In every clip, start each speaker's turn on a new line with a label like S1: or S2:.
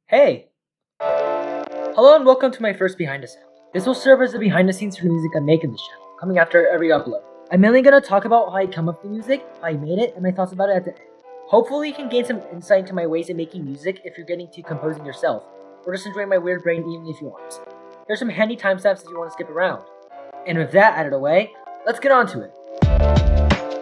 S1: Hey! Hello and welcome to my first Behind the Sound. This will serve as the behind the scenes for the music I make in this channel, coming after every upload. I'm mainly going to talk about how I come up with the music, how I made it, and my thoughts about it at the end. Hopefully you can gain some insight into my ways of making music if you're getting to composing yourself, or just enjoying my weird brain even if you aren't. There's some handy timestamps if you want to skip around. And with that out of the way, let's get on to it.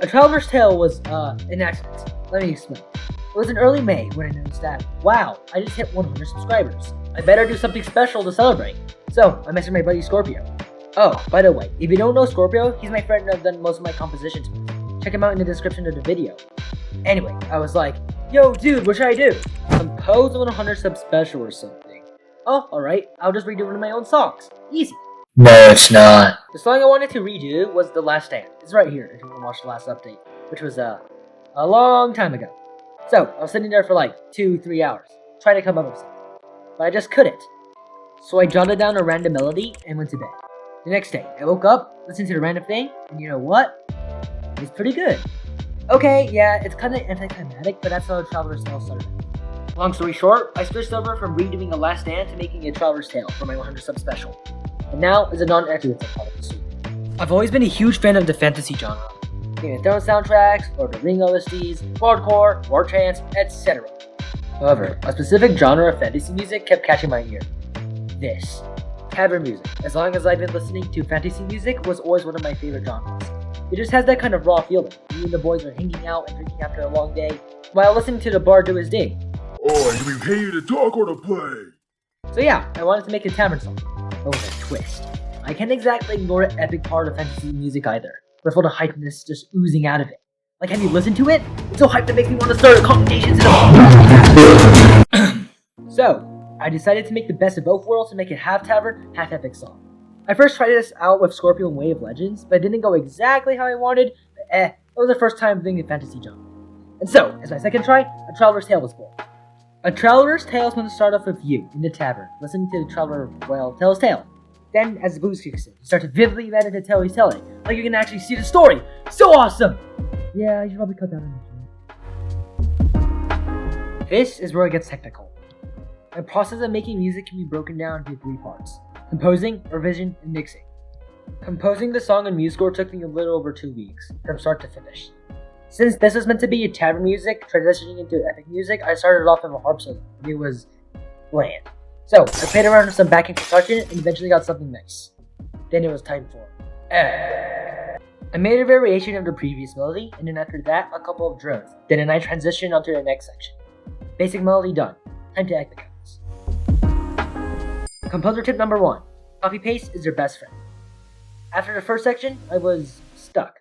S1: A Traveler's Tale was, an accident. Let me explain. It was in early May when I noticed that, wow, I just hit 100 subscribers. I better do something special to celebrate. So, I messaged my buddy Scoprio. Oh, by the way, if you don't know Scoprio, he's my friend and I've done most of my compositions with. Check him out in the description of the video. Anyway, I was like, yo dude, what should I do? Compose a 100 sub special or something. Oh, alright, I'll just redo one of my own songs. Easy.
S2: No, it's not.
S1: The song I wanted to redo was The Last Stand. It's right here if you want to watch the last update, which was a long time ago. So, I was sitting there for like 2-3 hours, trying to come up with something. But I just couldn't. So I jotted down a random melody and went to bed. The next day, I woke up, listened to the random thing, and you know what? It was pretty good. Okay, yeah, it's kinda anticlimactic, but that's how a Traveler's Tale started. Long story short, I switched over from redoing The Last Stand to making a Traveler's Tale for my 100 sub special. And now is a non-active part of the suite. I've always been a huge fan of the fantasy genre. Game of Thrones soundtracks, Lord of the Rings OSTs, hardcore, war chants, etc. However, a specific genre of fantasy music kept catching my ear. This. Tavern music. As long as I've been listening to fantasy music was always one of my favorite genres. It just has that kind of raw feeling. Me and the boys are hanging out and drinking after a long day, while listening to the bard do his ding.
S3: Oh, do we pay you to talk or to play?
S1: So yeah, I wanted to make a tavern song, but with a twist. I can't exactly ignore the epic part of fantasy music either. With all the hypeness just oozing out of it. Like, have you listened to it? It's so hyped it makes me want to start commentations in a So, I decided to make the best of both worlds and make a half tavern, half epic song. I first tried this out with Scoprio and Way of Legends, but it didn't go exactly how I wanted, but it was the first time doing a fantasy genre. And so, as my second try, A Traveler's Tale was born. A Traveler's Tale is going to start off with you, in the tavern, listening to the Traveler, tell his tale. Then, as the booze kicks in, you start to vividly imagine the tale he's telling, like you can actually see the story. So awesome! Yeah, you should probably cut that in. This is where it gets technical. The process of making music can be broken down into 3 parts: composing, revision, and mixing. Composing the song and MuseScore took me a little over 2 weeks, from start to finish. Since this was meant to be a tavern music, transitioning into epic music, I started off with a harp solo. It was bland. So, I played around with some backing percussion and eventually got something nice. Then it was time for epic. I made a variation of the previous melody, and then after that, a couple of drones. Then I transitioned onto the next section. Basic melody done. Time to epic. Composer tip number 1. Copy paste is your best friend. After the first section, I was stuck.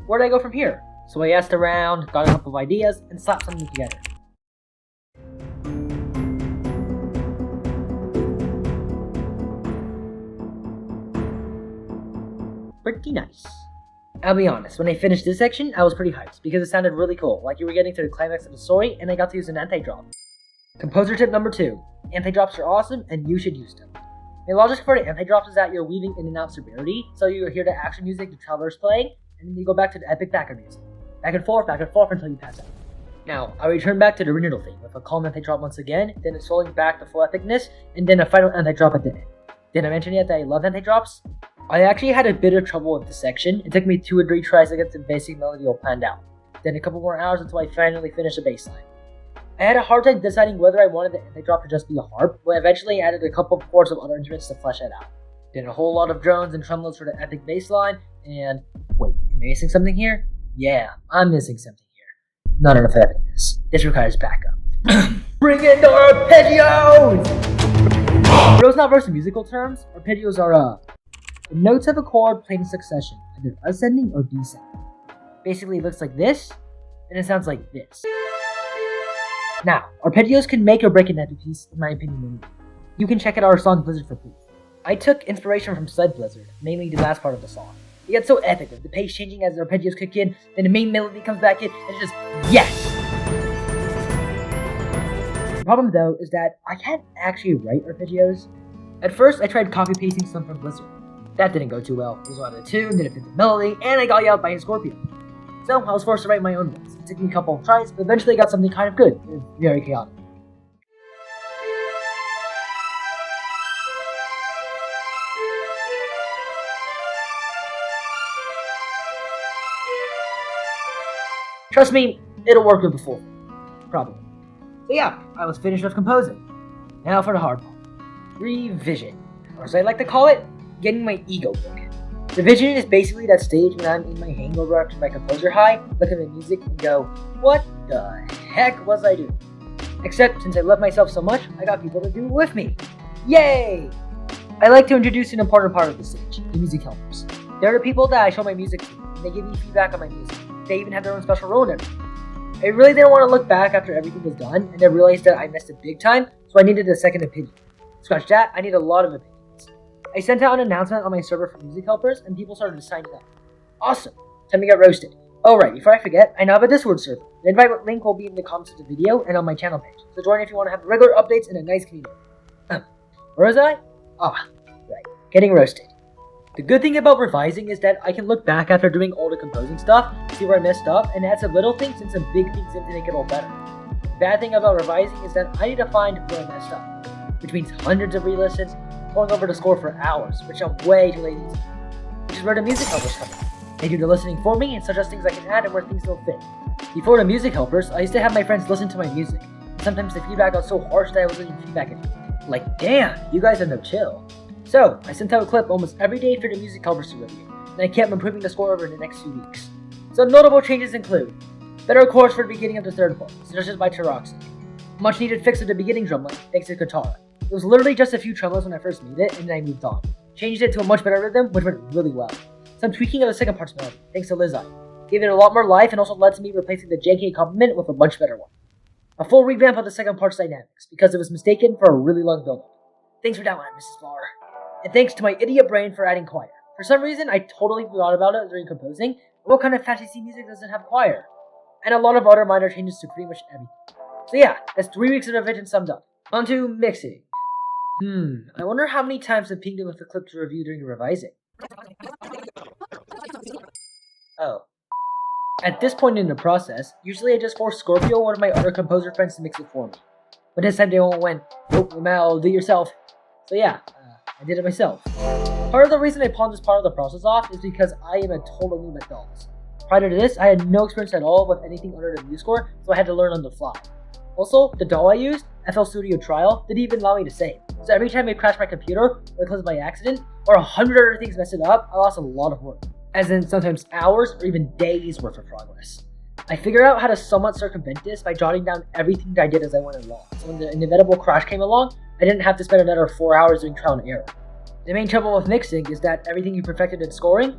S1: Where did I go from here? So I asked around, got a couple of ideas, and slapped something together. Pretty nice. I'll be honest, when I finished this section, I was pretty hyped because it sounded really cool, like you were getting to the climax of the story and I got to use an anti-drop. Composer tip number 2. Anti-drops are awesome and you should use them. My logic for the anti-drops is that you're weaving in and out severity, so you hear the action music the Traveler's playing, and then you go back to the epic background music. Back and forth until you pass out. Now, I return back to the original theme with a calm anti-drop once again, then it's rolling back to full epicness, and then a final anti-drop at the end. Did I mention yet that I love anti-drops? I actually had a bit of trouble with this section. It took me 2 or 3 tries to get the basic melody all planned out. Then a couple more hours until I finally finished the bass line. I had a hard time deciding whether I wanted the anti-drop to just be a harp, but eventually I added a couple of chords of other instruments to flesh it out. Then a whole lot of drones and tremolos for the epic bass line, and wait, am I missing something here? Yeah, I'm missing something here. Not enough epicness. This requires backup. Bring in the arpeggios! For those not versed in musical terms, arpeggios are the notes of a chord played in succession, either ascending or descending. Basically, it looks like this, and it sounds like this. Now, arpeggios can make or break an epic piece, in my opinion. You can check out our song Blizzard for proof. I took inspiration from Sled Blizzard, mainly the last part of the song. It gets so epic with the pace changing as the arpeggios kick in, then the main melody comes back in, and it's just yes! The problem though is that I can't actually write arpeggios. At first, I tried copy pasting some from Blizzard. That didn't go too well. It was out of tune, didn't fit the melody, and I got yelled by a Scorpion. So I was forced to write my own ones. It took me a couple of tries, but eventually I got something kind of good. It was very chaotic. Trust me, it'll work with the full thing. Probably. So yeah, I was finished with composing. Now for the hard part. Revision. Or as I like to call it, getting my ego broken. Revision is basically that stage when I'm in my hangover after my composer high, look at my music and go, what the heck was I doing? Except since I love myself so much, I got people to do it with me. Yay! I like to introduce an important part of the stage, the music helpers. They're the people that I show my music to, and they give me feedback on my music. They even have their own special role in everything. I really didn't want to look back after everything was done, and I realized that I messed it big time, so I needed a second opinion. Scratch that, I need a lot of opinions. I sent out an announcement on my server for music helpers, and people started signing up. Awesome! Time to get roasted. Oh right, before I forget, I now have a Discord server. The invite link will be in the comments of the video and on my channel page, so join if you want to have regular updates and a nice community. Where was I? Right, getting roasted. The good thing about revising is that I can look back after doing all the composing stuff, see where I messed up, and add some little things and some big things in to make it all better. The bad thing about revising is that I need to find where I messed up, which means hundreds of re-listens, going over the score for hours, which I'm way too lazy to do, which is where the music helpers come in. They do the listening for me and suggest things I can add and where things don't fit. Before the music helpers, I used to have my friends listen to my music, and sometimes the feedback got so harsh that I wasn't even feedback anymore. Like, damn, you guys have no chill. So, I sent out a clip almost every day for the music helpers to review, and I kept improving the score over the next few weeks. Some notable changes include better chords for the beginning of the third part, suggested by Taroxy. Much needed fix of the beginning drum line, thanks to Katara. It was literally just a few tremolos when I first made it, and then I moved on. Changed it to a much better rhythm, which went really well. Some tweaking of the second part's melody, thanks to Lizai. Gave it a lot more life and also led to me replacing the JK complement with a much better one. A full revamp of the second part's dynamics, because it was mistaken for a really long build-up. Thanks for that one, Mrs. Barr. And thanks to my idiot brain for adding choir. For some reason, I totally forgot about it during composing. What kind of fantasy music doesn't have choir? And a lot of other minor changes to pretty much everything. So yeah, that's 3 weeks of revision summed up. On to mixing. I wonder how many times I've pinged him with a clip to review during revising. Oh. At this point in the process, usually I just force Scoprio or one of my other composer friends to mix it for me. But this time they all went, nope, Mal, do it yourself. So yeah, I did it myself. Part of the reason I pawned this part of the process off is because I am a total noob at dolls. Prior to this, I had no experience at all with anything other than MuseScore, so I had to learn on the fly. Also, the doll I used, FL Studio Trial, didn't even allow me to save. So every time I crashed my computer, or I closed by accident, or 100 other things messed it up, I lost a lot of work. As in sometimes hours or even days worth of progress. I figured out how to somewhat circumvent this by jotting down everything that I did as I went along, so when the inevitable crash came along, I didn't have to spend another 4 hours doing trial and error. The main trouble with mixing is that everything you perfected in scoring,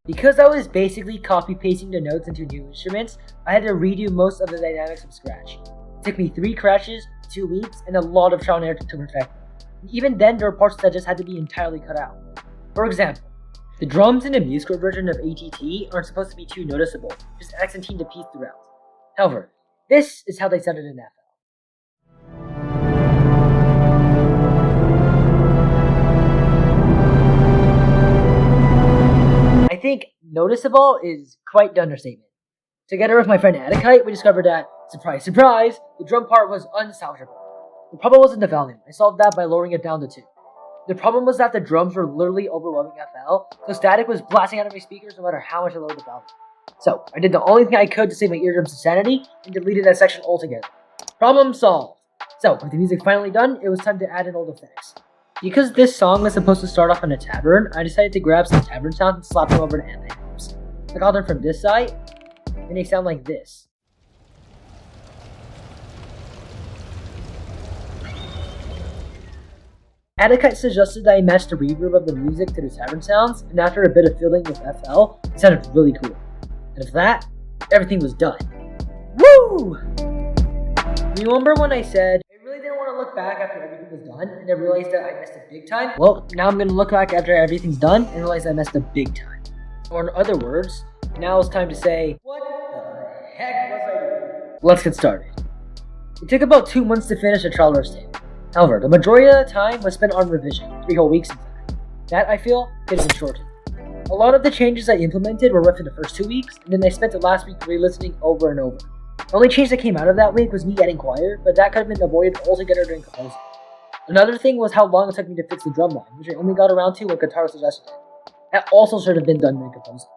S1: because I was basically copy-pasting the notes into new instruments, I had to redo most of the dynamics from scratch. It took me 3 crashes, 2 weeks, and a lot of trial and error to perfect them. And even then, there were parts that just had to be entirely cut out. For example, the drums in the MuseScore version of ATT aren't supposed to be too noticeable, just accenting the piece throughout. However, this is how they sounded in FL. I think noticeable is quite the understatement. Together with my friend Adikite, we discovered that, surprise, surprise, the drum part was unsalvageable. The problem wasn't the volume. I solved that by lowering it down to 2. The problem was that the drums were literally overwhelming FL, so static was blasting out of my speakers no matter how much I lowered the volume. So, I did the only thing I could to save my eardrums to sanity, and deleted that section altogether. Problem solved! So, with the music finally done, it was time to add in old effects. Because this song was supposed to start off in a tavern, I decided to grab some tavern sounds and slap them over the anti-drums. I got them from this side, and they sound like this. Adikite suggested that I match the reverb of the music to the tavern sounds, and after a bit of fiddling with FL, it sounded really cool. And with that, everything was done. Woo! Remember when I said, I really didn't want to look back after everything was done, and I realized that I messed up big time? Well, now I'm going to look back after everything's done, and realize I messed up big time. Or in other words, now it's time to say, what the heck was I doing? Let's get started. It took about 2 months to finish the trial roast tape. However, the majority of the time was spent on revision, 3 whole weeks in fact. That, I feel, could have been shortened. A lot of the changes I implemented were rough in the first 2 weeks, and then I spent the last week re-listening over and over. The only change that came out of that week was me adding choir, but that could have been avoided altogether during composing. Another thing was how long it took me to fix the drum line, which I only got around to when Katara suggested it. That also should have been done during composing.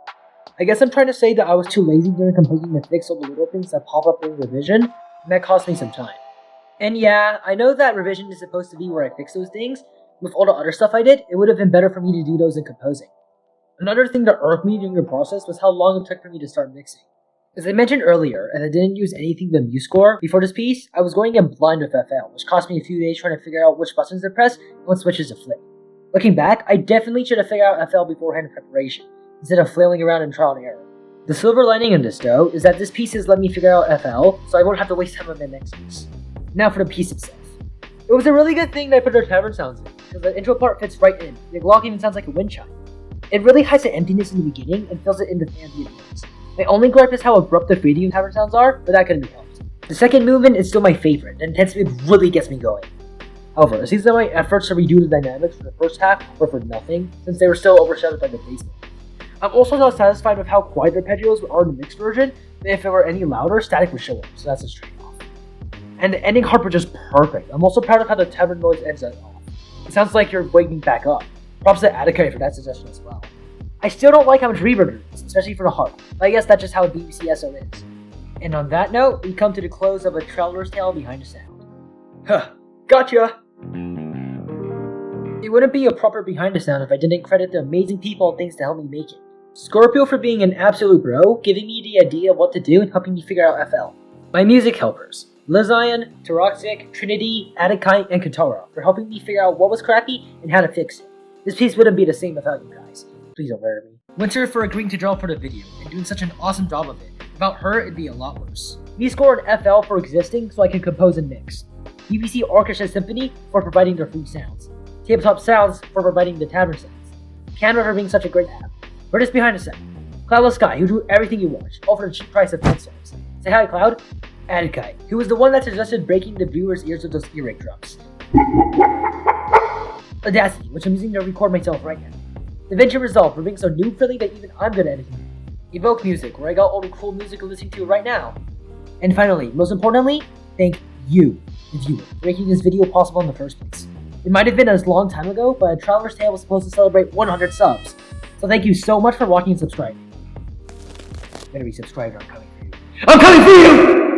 S1: I guess I'm trying to say that I was too lazy during composing to fix all the little things that pop up during revision, and that cost me some time. And yeah, I know that revision is supposed to be where I fix those things. With all the other stuff I did, it would have been better for me to do those in composing. Another thing that irked me during the process was how long it took for me to start mixing. As I mentioned earlier, as I didn't use anything but MuseScore before this piece, I was going in blind with FL, which cost me a few days trying to figure out which buttons to press and what switches to flick. Looking back, I definitely should have figured out FL beforehand in preparation, instead of flailing around in trial and error. The silver lining in this, though, is that this piece has let me figure out FL, so I won't have to waste time on the next piece. Now for the piece itself. It was a really good thing that I put the tavern sounds in, because the intro part fits right in. The clock even sounds like a wind chime. It really hides the emptiness in the beginning and fills it in with ambient noise. My only gripe is how abrupt the fading and tavern sounds are, but that couldn't be helped. The second movement is still my favorite, and intensity really gets me going. However, it seems that my efforts to redo the dynamics for the first half were for nothing, since they were still overshadowed by the bass line. I'm also not satisfied with how quiet the arpeggios are in the mixed version, but if it were any louder, static would show up, so that's a trade-off. And the ending harp was just perfect. I'm also proud of how the tavern noise ends it off. It sounds like you're waking back up. Props to Attica for that suggestion as well. I still don't like how much reverb there is, especially for the harp, but I guess that's just how a BBC SO is. And on that note, we come to the close of A Traveler's Tale Behind the Sound. Huh, gotcha! It wouldn't be a proper Behind the Sound if I didn't credit the amazing people and things to help me make it. Scoprio for being an absolute bro, giving me the idea of what to do and helping me figure out FL. My music helpers, Lizion, Taroxic, Trinity, Attica, and Katara, for helping me figure out what was crappy and how to fix it. This piece wouldn't be the same without you guys. Please don't murder me. Winter for agreeing to draw for the video and doing such an awesome job of it. Without her, it'd be a lot worse. MuseScore and FL for existing so I can compose and mix. BBC Orchestra Symphony for providing their free sounds. Tabletop Sounds for providing the tavern sounds. Canva for being such a great app. British Behind the Sound. Cloudless Sky, who drew everything you watch, all for the cheap price of 10 cents. Say hi, Cloud. Attica, who was the one that suggested breaking the viewer's ears with those earache drops. Audacity, which I'm using to record myself right now. The Vinci Resolve for being so noob-friendly that even I'm good at editing. Evoke Music, where I got all the cool music I'm listening to right now. And finally, most importantly, thank you, the viewer, for making this video possible in the first place. It might have been a long time ago, but A Traveler's Tale was supposed to celebrate 100 subs. So thank you so much for watching and subscribing. You better be subscribed or I'm coming for you. I'm coming for you!